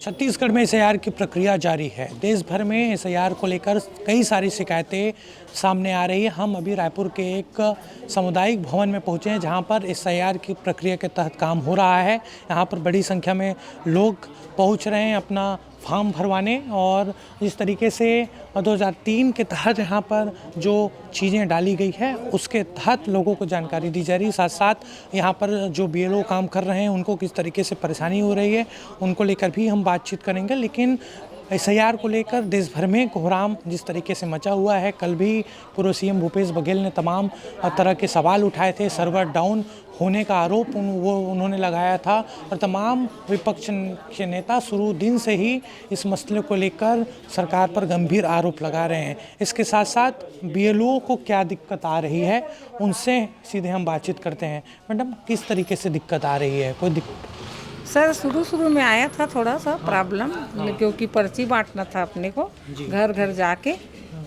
छत्तीसगढ़ में एसआईआर की प्रक्रिया जारी है। देश भर में एसआईआर को लेकर कई सारी शिकायतें सामने आ रही है। हम अभी रायपुर के एक सामुदायिक भवन में पहुंचे हैं जहां पर एसआईआर की प्रक्रिया के तहत काम हो रहा है। यहां पर बड़ी संख्या में लोग पहुंच रहे हैं अपना फॉर्म भरवाने, और जिस तरीके से 2003 के तहत यहाँ पर जो चीज़ें डाली गई है उसके तहत लोगों को जानकारी दी जा रही है। साथ साथ यहाँ पर जो बीएलओ काम कर रहे हैं उनको किस तरीके से परेशानी हो रही है उनको लेकर भी हम बातचीत करेंगे। लेकिन एसआईआर को लेकर देश भर में कोहराम जिस तरीके से मचा हुआ है, कल भी पूर्व सीएम भूपेश बघेल ने तमाम तरह के सवाल उठाए थे। सर्वर डाउन होने का आरोप उन्होंने लगाया था, और तमाम विपक्ष के नेता शुरू दिन से ही इस मसले को लेकर सरकार पर गंभीर आरोप लगा रहे हैं। इसके साथ साथ बीएलओ को क्या दिक्कत आ रही है उनसे सीधे हम बातचीत करते हैं। मैडम, किस तरीके से दिक्कत आ रही है? कोई दिक्कत? सर, शुरू में आया था थोड़ा सा प्रॉब्लम, क्योंकि पर्ची बांटना था अपने को घर घर जाके।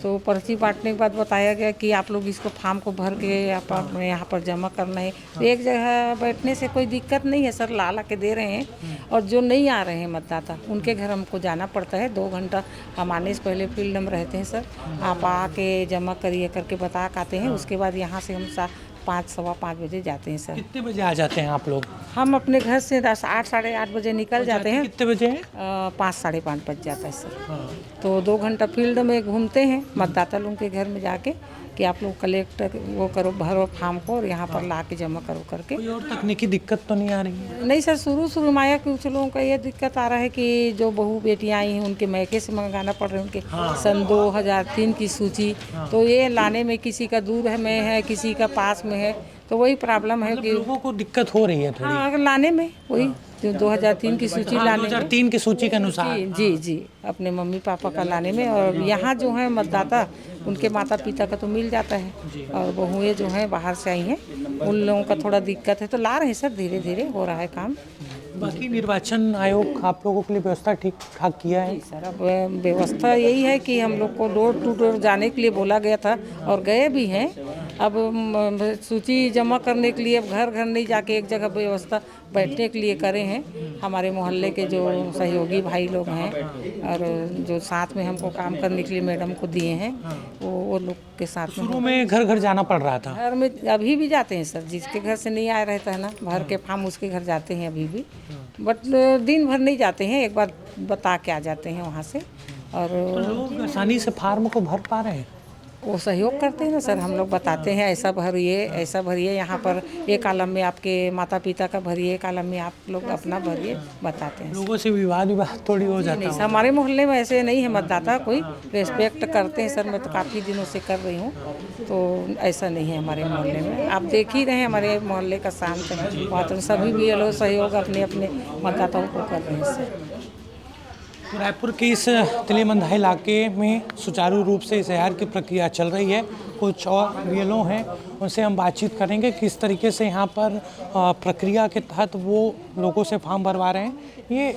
तो पर्ची बांटने के बाद बताया गया कि आप लोग इसको फॉर्म को भर के आप अपने यहाँ पर जमा करना है। तो एक जगह बैठने से कोई दिक्कत नहीं है सर, ला के दे रहे हैं। और जो नहीं आ रहे हैं मतदाता, उनके घर हमको जाना पड़ता है। 2 घंटा हम आने से पहले फील्ड में रहते हैं सर। आप आके जमा करिए करके बता के आते हैं। उसके बाद यहाँ से हम 5 सवा 5 बजे जाते हैं सर। कितने बजे आ जाते हैं आप लोग? हम अपने घर से 8 साढ़े 8 बजे निकल जाते हैं। कितने बजे? 5 साढ़े 5 बज जाता है सर। तो 2 घंटा फील्ड में घूमते हैं मतदाता लोगों के घर में जाके कि आप लोग कलेक्ट वो करो, भरो फॉर्म को, और यहाँ पर ला के जमा करो करके। कोई और तकनीकी दिक्कत तो नहीं आ रही है? नहीं सर, शुरू में आया कुछ लोगों का ये दिक्कत आ रहा है कि जो बहू बेटियाँ आई हैं उनके मैके से मंगाना पड़ रहा है, उनके सन 2003 की सूची। तो ये लाने में किसी का दूर में है, किसी का पास में है, तो वही प्रॉब्लम है कि लोगों को दिक्कत हो रही है थोड़ी। हाँ, अगर लाने में वही जो 2003 की सूची लाने में, 2003 की सूची के अनुसार जी अपने मम्मी पापा का लाने में। और यहाँ जो है मतदाता, उनके माता पिता का तो मिल जाता है, और बहुएं जो हैं बाहर से आई हैं उन लोगों का थोड़ा दिक्कत है। तो ला रहे हैं सर, धीरे धीरे हो रहा है काम। बाकी निर्वाचन आयोग आप लोगों के लिए व्यवस्था ठीक ठाक किया है? सर, अब व्यवस्था यही है कि हम लोग को डोर टू डोर जाने के लिए बोला गया था, और गए भी हैं। अब सूची जमा करने के लिए अब घर घर नहीं जाके एक जगह व्यवस्था बैठने के लिए करे हैं। हमारे मोहल्ले के जो सहयोगी भाई लोग हैं और जो साथ में हमको काम करने के लिए मैडम को दिए हैं, वो लोग के साथ में। शुरू में घर घर जाना पड़ रहा था? घर में अभी भी जाते हैं सर, जिसके घर से नहीं आया रहता है ना भर के फॉर्म, उसके घर जाते हैं अभी भी। बट दिन भर नहीं जाते हैं, एक बार बता के आ जाते हैं वहाँ से। और लोग आसानी से फार्म को भर पा रहे हैं? वो सहयोग करते हैं ना सर। हम लोग बताते हैं ऐसा भरिए, ऐसा भरिए, यहाँ पर एक कॉलम में आपके माता पिता का भरिए, एक कॉलम में आप लोग अपना भरिए, बताते हैं। लोगों से विवाद थोड़ी हो जाता है? नहीं, हमारे मोहल्ले में ऐसे नहीं है मतदाता, कोई रेस्पेक्ट करते हैं सर। मैं तो काफ़ी दिनों से कर रही हूँ, तो ऐसा नहीं है हमारे मोहल्ले में। आप देख ही रहे हैं हमारे मोहल्ले का शांत वातावरण, सभी भी लोग सहयोग अपने अपने मतदाताओं को कर रहे हैं सर। रायपुर के इस तिलेमंदाह इलाके में सुचारू रूप से एसआईआर की प्रक्रिया चल रही है। कुछ और बीएलओ हैं, उनसे हम बातचीत करेंगे किस तरीके से यहाँ पर प्रक्रिया के तहत वो लोगों से फॉर्म भरवा रहे हैं। ये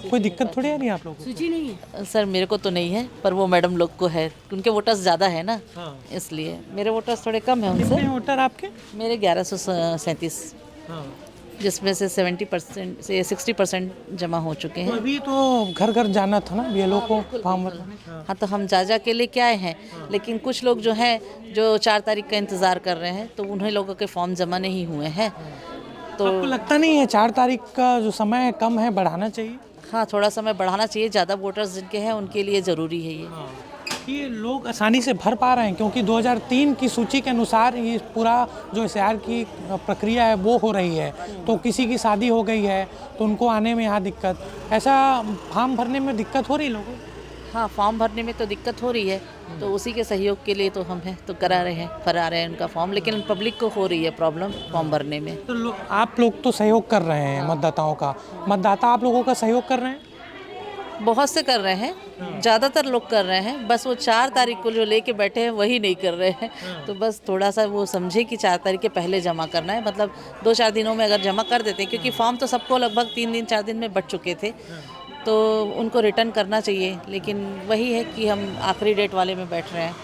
कोई दिक्कत थोड़ी आ रही है आप लोगों को? सूची नहीं है सर, मेरे को तो नहीं है, पर वो मैडम लोग को है, उनके वोटर्स ज़्यादा है ना। इसलिए मेरे वोटर्स थोड़े कम हैं उनसे। कितने वोटर आपके? मेरे 1137, जिसमें से 70% से 60% जमा हो चुके तो हैं। अभी तो घर घर जाना था ना बीएलओ को फॉर्म भरवाने? हाँ, तो हम जा के लेके आए हैं, लेकिन कुछ लोग जो हैं जो 4 तारीख का इंतज़ार कर रहे हैं, तो उन्हीं लोगों के फॉर्म जमा नहीं हुए हैं। तो आपको लगता नहीं है 4 तारीख का जो समय है कम है, बढ़ाना चाहिए? हाँ, थोड़ा समय बढ़ाना चाहिए। ज़्यादा वोटर्स जिनके हैं उनके लिए ज़रूरी है ये लोग आसानी से भर पा रहे हैं, क्योंकि 2003 की सूची के अनुसार ये पूरा जो एसआईआर की प्रक्रिया है वो हो रही है। तो किसी की शादी हो गई है तो उनको आने में यहाँ दिक्कत, ऐसा फॉर्म भरने में दिक्कत हो रही है लोगों को? हाँ, फॉर्म भरने में तो दिक्कत हो रही है, तो उसी के सहयोग के लिए तो हम हैं, तो करा रहे हैं, भरा रहे हैं उनका फॉर्म। लेकिन पब्लिक को हो रही है प्रॉब्लम फॉर्म भरने में। तो आप लोग तो सहयोग कर रहे हैं मतदाताओं का, मतदाता आप लोगों का सहयोग कर रहे हैं? बहुत से कर रहे हैं, ज़्यादातर लोग कर रहे हैं। बस वो 4 तारीख को जो लेके बैठे हैं वही नहीं कर रहे हैं। तो बस थोड़ा सा वो समझे कि 4 तारीख के पहले जमा करना है, मतलब 2-4 दिनों में अगर जमा कर देते हैं, क्योंकि फॉर्म तो सबको लगभग 3 दिन 4 दिन में बच चुके थे, तो उनको रिटर्न करना चाहिए। लेकिन वही है कि हम आखिरी डेट वाले में बैठ रहे हैं।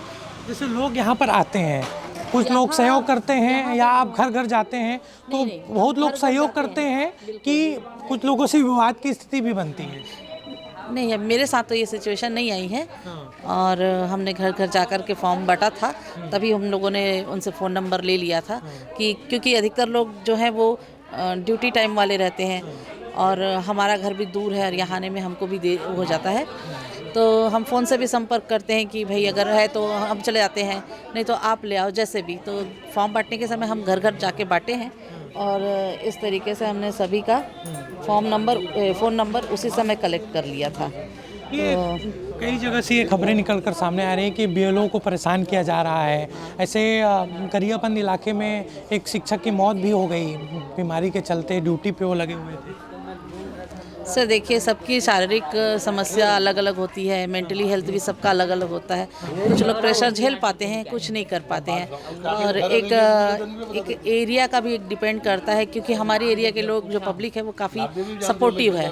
जैसे लोग यहाँ पर आते हैं, कुछ लोग सहयोग करते हैं, या आप घर घर जाते हैं तो बहुत लोग सहयोग करते हैं कि कुछ लोगों से विवाद की स्थिति भी बनती है? नहीं, अब मेरे साथ तो ये सिचुएशन नहीं आई है। और हमने घर घर जाकर के फॉर्म बांटा था, तभी हम लोगों ने उनसे फ़ोन नंबर ले लिया था कि क्योंकि अधिकतर लोग जो हैं वो ड्यूटी टाइम वाले रहते हैं और हमारा घर भी दूर है और यहाँ आने में हमको भी देर हो जाता है, तो हम फ़ोन से भी संपर्क करते हैं कि भाई अगर है तो हम चले जाते हैं, नहीं तो आप ले आओ जैसे भी। तो फॉर्म बांटने के समय हम घर घर जाके बांटे हैं और इस तरीके से हमने सभी का फ़ोन नंबर उसी समय कलेक्ट कर लिया था। ये कई जगह से ये खबरें निकल कर सामने आ रही हैं कि बीएलओ को परेशान किया जा रहा है। ऐसे गरियाबंद इलाके में एक शिक्षक की मौत भी हो गई बीमारी के चलते, ड्यूटी पे वो लगे हुए थे। सर देखिए, सबकी शारीरिक समस्या अलग अलग होती है, मेंटली हेल्थ भी सबका अलग अलग होता है। कुछ लोग प्रेशर झेल पाते हैं, कुछ नहीं कर पाते हैं। और एक एरिया का भी डिपेंड करता है, क्योंकि हमारे एरिया के लोग जो पब्लिक है वो काफ़ी सपोर्टिव है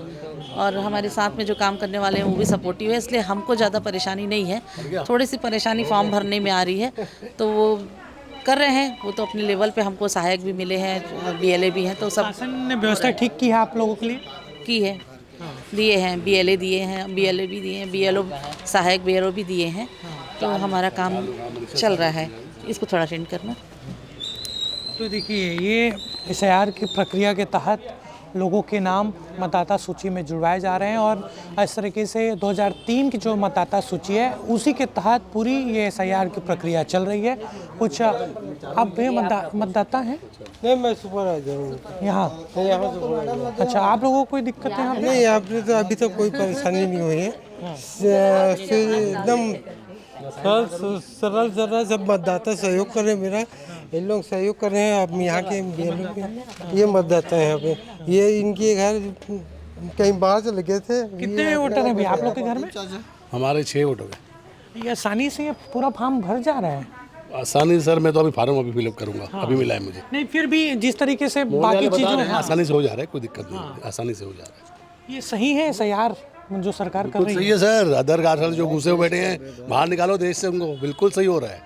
और हमारे साथ में जो काम करने वाले हैं वो भी सपोर्टिव है, इसलिए हमको ज़्यादा परेशानी नहीं है। थोड़ी सी परेशानी फॉर्म भरने में आ रही है, तो वो कर रहे हैं, वो तो अपने लेवल पे हमको सहायक भी मिले हैं, BLA भी हैं, तो सब शासन ने व्यवस्था ठीक की है आप लोगों के लिए? की है, दिए हैं, BLA दिए हैं, BLA भी दिए हैं, BLO सहायक BLO भी दिए हैं, तो हमारा काम चल रहा है। इसको थोड़ा अटेंड करना। तो देखिए, ये SIR की प्रक्रिया के तहत लोगों के नाम मतदाता सूची में जुड़वाए जा रहे हैं और इस तरीके से 2003 की जो मतदाता सूची है उसी के तहत पूरी ये SIR की प्रक्रिया चल रही है। कुछ आप भी मतदाता हैं? नहीं, मैं सुपरवाइजर हूँ यहाँ सुपरवाइजर। अच्छा, आप लोगों को कोई दिक्कत है यहाँ पे? नहीं, यहाँ पे तो अभी तक कोई परेशानी नहीं हुई है। एकदम सरल सब मतदाता सहयोग कर रहे हैं। मेरा ये लोग सहयोग कर रहे हैं। अब यहाँ के BLO के ये मतदाता हैं यहाँ पे, ये इनके घर कहीं बाहर से लगे थे। कितने वोटर हैं भैया आप लोग के घर में? हमारे 6 वोट हो गए। ये आसानी से ये पूरा फॉर्म भर जा रहा है? आसानी सर, मैं तो अभी फार्म अभी फिलअप करूंगा। अभी मिला है मुझे। नहीं, फिर भी जिस तरीके से बाकी चीजों आसानी से हो जा रहा है, कोई दिक्कत नहीं, आसानी से हो जा रहा है। ये सही है SIR जो सरकार कर बिल्कुल रही सही है सर। अदर गार्ड जो घुसे हुए बैठे हैं बाहर निकालो देश से उनको। बिल्कुल सही हो रहा है,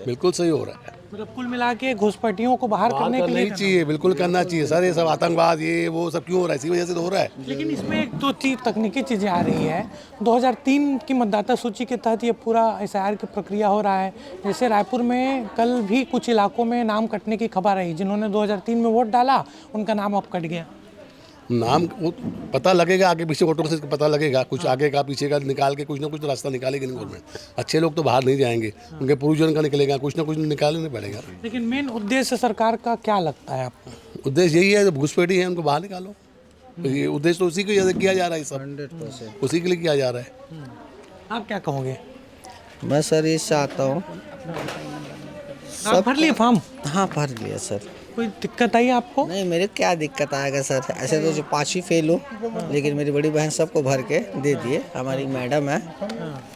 बिल्कुल सही हो रहा है। मतलब कुल मिला के घुसपैठियों को बाहर करने के लिए नहीं चाहिए, बिल्कुल करना चाहिए सर। ये सब आतंकवाद ये वो सब क्यों हो रहा है? इसी वजह से तो हो रहा है। लेकिन इसमें एक दो चीज तकनीकी चीज़ें आ रही है। 2003 की मतदाता सूची के तहत ये पूरा SIR की प्रक्रिया हो रहा है। जैसे रायपुर में कल भी कुछ इलाकों में नाम कटने की खबर आई, जिन्होंने 2003 में वोट डाला उनका नाम अब कट गया। नाम वो पता लगेगा, आगे पीछे वोटों से पता लगेगा, कुछ आगे का पीछे का निकाल के कुछ ना कुछ तो रास्ता निकालेगी नहीं गवर्नमेंट। अच्छे लोग तो बाहर नहीं जाएंगे, उनके पूर्वजन का निकलेगा, कुछ ना कुछ निकालना पड़ेगा। लेकिन मेन उद्देश्य सरकार का क्या लगता है आपको? उद्देश्य यही है, जब घुसपैठी है उनको बाहर निकालो। तो ये उद्देश्य तो उसी के लिए किया जा रहा है, सब 100% उसी के लिए किया जा रहा है। आप क्या कहोगे? मैं सर ये चाहता हूँ। आप भर लिए फॉर्म? हाँ, भर लिया सर। कोई दिक्कत आई आपको? नहीं, मेरे क्या दिक्कत आएगा सर? ऐसे तो जो 5 ही फेल हो, लेकिन मेरी बड़ी बहन सबको भर के दे दिए। हमारी मैडम है,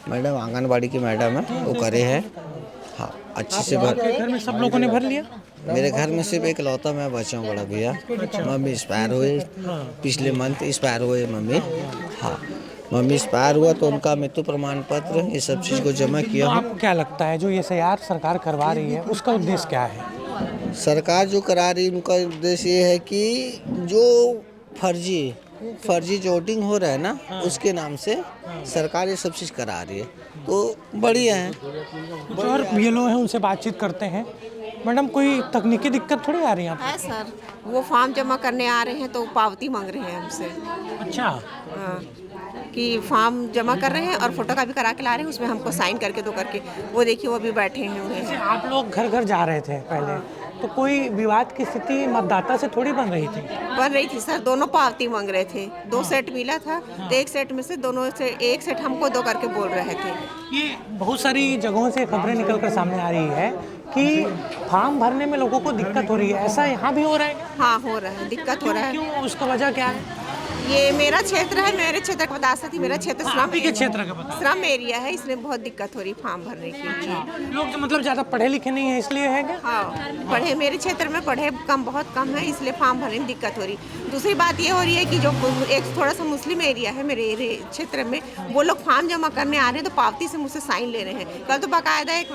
मैडम आंगनबाड़ी की मैडम है, वो करे हैं। हाँ, अच्छे से भर। घर में सब लोगों ने भर लिया? मेरे घर में सिर्फ एक लौता मैं बचा हूँ बड़ा भैया। मम्मी एक्सपायर हुए पिछले मंथ, एक्सपायर हुए मम्मी। हाँ, मम्मी एक्सपायर हुआ तो उनका मृत्यु प्रमाण पत्र ये सब चीज़ को जमा किया। आपको क्या लगता है जो ये SIR सरकार करवा रही है उसका उद्देश्य क्या है? सरकार जो करा रही है उनका उद्देश्य ये है कि जो फर्जी जो वोटिंग हो रहा है ना, उसके नाम से सरकार ये सब चीज़ करा रही है, तो बढ़िया है। कुछ और BLO हैं, उनसे बातचीत करते हैं। मैडम, कोई तकनीकी दिक्कत थोड़ी आ रही है? है सर, वो फॉर्म जमा करने आ रहे हैं तो पावती मांग रहे हैं हमसे। अच्छा, हाँ, कि फॉर्म जमा कर रहे हैं और फोटो कॉपी करा के ला रहे हैं, उसमें हमको साइन करके दो करके। वो देखिए, वो भी बैठे हैं उन्हें। जैसे आप लोग घर घर जा रहे थे पहले, तो कोई विवाद की स्थिति मतदाता से थोड़ी बन रही थी? बन रही थी सर, दोनों पावती मांग रहे थे। 2 सेट मिला था, तो एक सेट में से दोनों से एक सेट हमको दो करके बोल रहे थे। ये बहुत सारी जगहों से खबरें निकल कर सामने आ रही है कि फॉर्म भरने में लोगों को दिक्कत हो रही है। ऐसा यहाँ भी हो रहा है क्या? हाँ, हो रहा है, दिक्कत हो रहा है। क्यों? उसका वजह क्या है? ये मेरा क्षेत्र है, मेरे क्षेत्र का बता सकती। मेरा क्षेत्र आप ही के क्षेत्र का बता। श्रम एरिया है, इसलिए बहुत दिक्कत हो रही फॉर्म भरने की। लोग मतलब ज़्यादा पढ़े लिखे नहीं है, इसलिए है क्या? हाँ, पढ़े, मेरे क्षेत्र में पढ़े कम, बहुत कम है, इसलिए फॉर्म भरने में दिक्कत हो रही। दूसरी बात ये हो रही है कि जो एक थोड़ा सा मुस्लिम एरिया है मेरे क्षेत्र में, वो लोग फॉर्म जमा करने आ रहे हैं तो पावती से मुझसे साइन ले रहे हैं। कल तो बाकायदा एक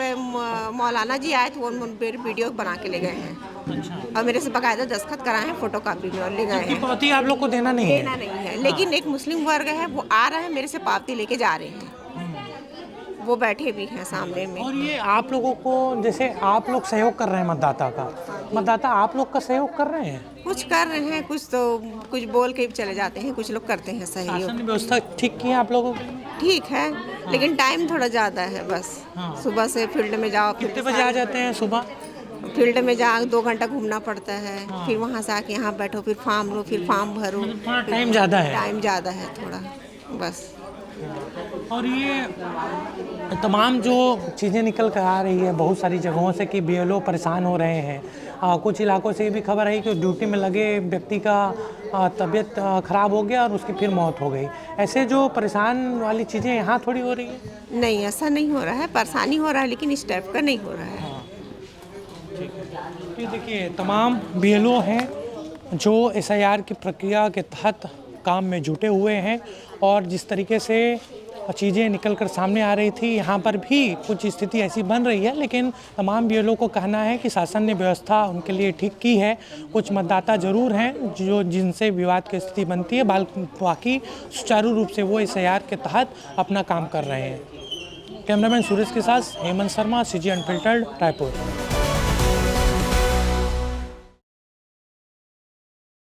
मौलाना जी आए थे, वो मेरे वीडियो बना के ले गए हैं। और मेरे से बाकायदा दस्तखत कराए हैं, फोटो कॉपी में और ले गए हैं। पावती आप लोग को देना नहीं है। देना नहीं है, लेकिन एक मुस्लिम वर्ग है वो आ रहा है मेरे से पावती लेके जा रहे हैं, वो बैठे भी हैं सामने में। और ये आप लोगों को, जैसे आप लोग सहयोग कर रहे हैं मतदाता का, मतदाता आप लोग का सहयोग कर रहे हैं? कुछ कर रहे हैं, कुछ बोल के चले जाते हैं, कुछ लोग करते हैं सहयोग। शासन ने व्यवस्था ठीक की है आप लोगों के? ठीक है, लेकिन टाइम थोड़ा ज़्यादा है बस। सुबह से फील्ड में जाओ, कितने बजे आ जाते हैं सुबह? फील्ड में जाओ 2 घंटा घूमना पड़ता है, फिर वहाँ से आके यहाँ बैठो, फिर फॉर्म लो, फिर फॉर्म भरो। थोड़ा टाइम ज़्यादा है। टाइम ज़्यादा है थोड़ा, बस। और ये तमाम जो चीज़ें निकल कर आ रही है बहुत सारी जगहों से कि BLO परेशान हो रहे हैं। कुछ इलाकों से ये भी खबर आई कि ड्यूटी में लगे व्यक्ति का तबीयत ख़राब हो गया और उसकी फिर मौत हो गई। ऐसे जो परेशान वाली चीज़ें यहाँ थोड़ी हो रही है? नहीं, ऐसा नहीं हो रहा है, परेशानी हो रहा है, लेकिन इस टाइप का नहीं हो रहा है। ये देखिए तमाम BLO हैं जो SIR की प्रक्रिया के तहत काम में जुटे हुए हैं और जिस तरीके से चीज़ें निकल कर सामने आ रही थी, यहाँ पर भी कुछ स्थिति ऐसी बन रही है, लेकिन तमाम BLO को कहना है कि शासन ने व्यवस्था उनके लिए ठीक की है। कुछ मतदाता ज़रूर हैं जो जिनसे विवाद की स्थिति बनती है, बाकी सुचारू रूप से वो SIR के तहत अपना काम कर रहे हैं। कैमरामैन सुरेश के साथ हेमंत शर्मा, CG अनफिल्टर्ड, रायपुर।